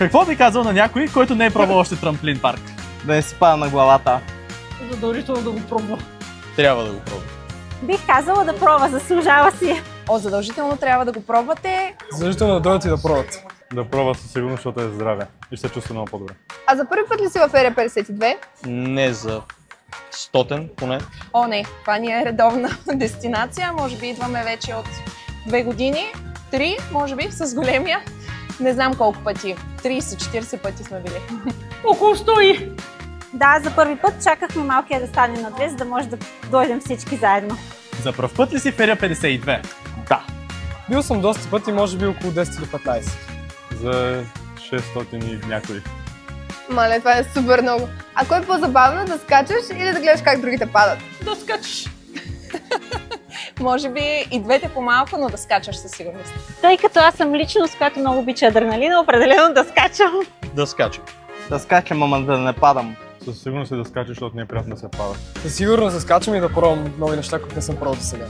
Какво би казал на някой, който не е пробвал още трамплин парк? Да не си пада на главата. Задължително да го пробва. Трябва да го пробва. Бих казала да пробва, заслужава си. Задължително трябва да го пробвате. Задължително да дойдат и да пробват. Да пробва със сигурност, защото е здраве и ще се чувства много по-добре. А за първи път ли си в Ерия 52? Не за 100 поне. Не, това ни е редовна дестинация. Може би идваме вече от 2 години, 3, може би, с големия. Не знам колко пъти. 30-40 пъти сме били. Около 100. Да, за първи път чакахме малкия да стане на 2, за да може да дойдем всички заедно. За пръв път ли си в Ерия 52? Да. Бил съм доста пъти, може би около 10 или 15. За 600 и някой. Мале, това е супер много. А кое е по-забавно, да скачаш или да гледаш как другите падат? Да скачаш. Може би и двете по-малко, но да скачаш със сигурност. Тъй като аз съм личност, която много обича адреналина, определено да скачам. Да скачам. Да скачам, ама да не падам. Със сигурност е да скачаш, защото не е приятно да се пада. Със сигурност да скачам и да пробвам нови неща, които не съм пробвал до сега.